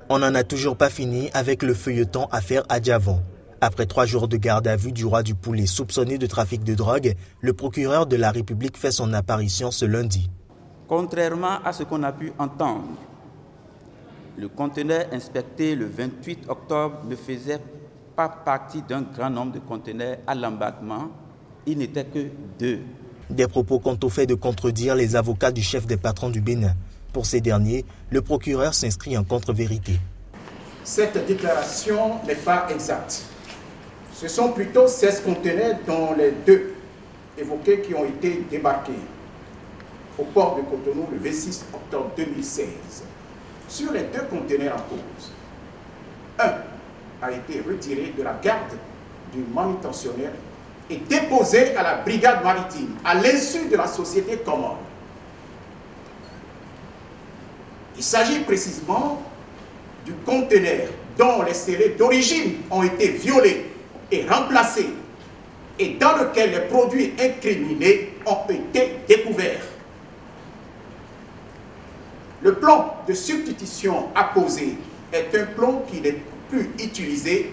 On n'en a toujours pas fini avec le feuilleton affaire Adjavon. Après 3 jours de garde à vue du roi du poulet soupçonné de trafic de drogue, le procureur de la République fait son apparition ce lundi. Contrairement à ce qu'on a pu entendre, le conteneur inspecté le 28 octobre ne faisait pas partie d'un grand nombre de conteneurs à l'embarquement. Il n'était que 2. Des propos quant au fait de contredire les avocats du chef des patrons du Bénin. Pour ces derniers, le procureur s'inscrit en contre-vérité. Cette déclaration n'est pas exacte. Ce sont plutôt 16 conteneurs dont les 2 évoqués qui ont été débarqués au port de Cotonou le 26 octobre 2016. Sur les 2 conteneurs en cause, un a été retiré de la garde du manutentionnaire et déposé à la brigade maritime à l'insu de la société commune. Il s'agit précisément du conteneur dont les scellés d'origine ont été violés et remplacés et dans lequel les produits incriminés ont été découverts. Le plan de substitution apposé est un plan qui n'est plus utilisé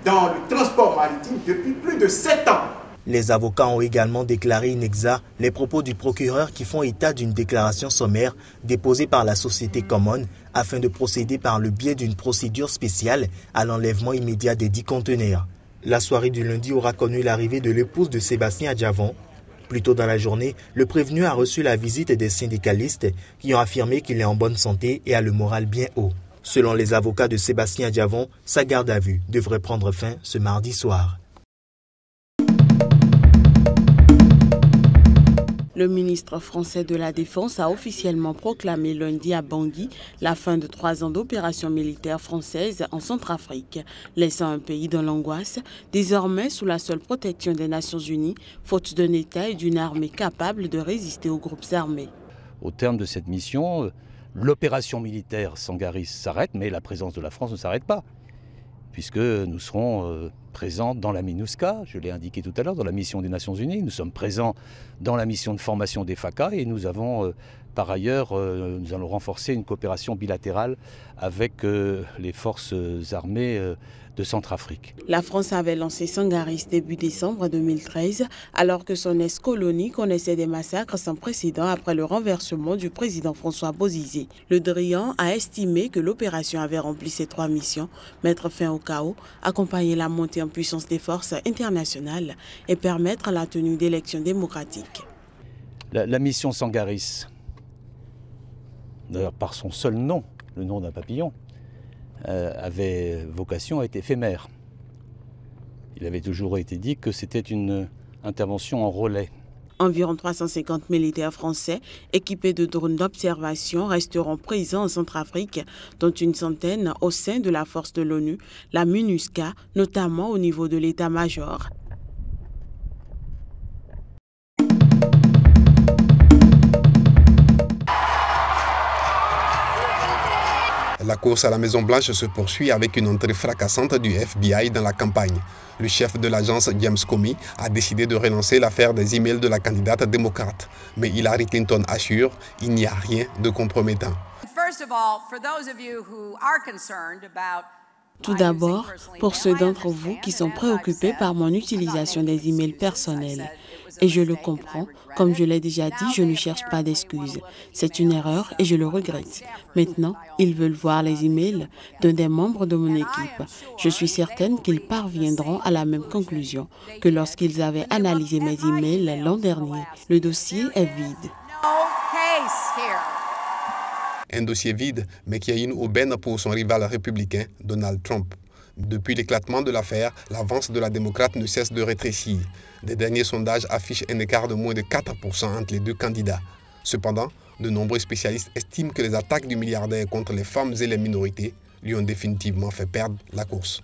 dans le transport maritime depuis plus de 7 ans. Les avocats ont également déclaré inexacts les propos du procureur qui font état d'une déclaration sommaire déposée par la société Common afin de procéder par le biais d'une procédure spéciale à l'enlèvement immédiat des 10 conteneurs. La soirée du lundi aura connu l'arrivée de l'épouse de Sébastien Adjavon. Plus tôt dans la journée, le prévenu a reçu la visite des syndicalistes qui ont affirmé qu'il est en bonne santé et a le moral bien haut. Selon les avocats de Sébastien Adjavon, sa garde à vue devrait prendre fin ce mardi soir. Le ministre français de la Défense a officiellement proclamé lundi à Bangui la fin de 3 ans d'opérations militaires françaises en Centrafrique, laissant un pays dans l'angoisse, désormais sous la seule protection des Nations Unies, faute d'un État et d'une armée capable de résister aux groupes armés. Au terme de cette mission, l'opération militaire Sangaris s'arrête, mais la présence de la France ne s'arrête pas, puisque nous serons présents dans la MINUSCA, je l'ai indiqué tout à l'heure, dans la mission des Nations Unies. Nous sommes présents dans la mission de formation des FACA et nous avons par ailleurs, nous allons renforcer une coopération bilatérale avec les forces armées de Centrafrique. La France avait lancé Sangaris début décembre 2013, alors que son ex-colonie connaissait des massacres sans précédent après le renversement du président François Bozizé. Le Drian a estimé que l'opération avait rempli ses 3 missions, mettre fin au chaos, accompagner la montée en puissance des forces internationales et permettre la tenue d'élections démocratiques. La mission Sangaris, d'ailleurs par son seul nom, le nom d'un papillon, avait vocation à être éphémère. Il avait toujours été dit que c'était une intervention en relais. Environ 350 militaires français équipés de drones d'observation resteront présents en Centrafrique, dont une centaine au sein de la force de l'ONU, la MINUSCA, notamment au niveau de l'état-major. La course à la Maison-Blanche se poursuit avec une entrée fracassante du FBI dans la campagne. Le chef de l'agence, James Comey, a décidé de relancer l'affaire des emails de la candidate démocrate. Mais Hillary Clinton assure qu'il n'y a rien de compromettant. Tout d'abord, pour ceux d'entre vous qui sont préoccupés par mon utilisation des emails personnels. Et je le comprends, comme je l'ai déjà dit, je ne cherche pas d'excuses. C'est une erreur et je le regrette. Maintenant, ils veulent voir les emails d'un des membres de mon équipe. Je suis certaine qu'ils parviendront à la même conclusion que lorsqu'ils avaient analysé mes emails l'an dernier. Le dossier est vide. Un dossier vide, mais qui a une aubaine pour son rival républicain, Donald Trump. Depuis l'éclatement de l'affaire, l'avance de la démocrate ne cesse de rétrécir. Les derniers sondages affichent un écart de moins de 4% entre les 2 candidats. Cependant, de nombreux spécialistes estiment que les attaques du milliardaire contre les femmes et les minorités lui ont définitivement fait perdre la course.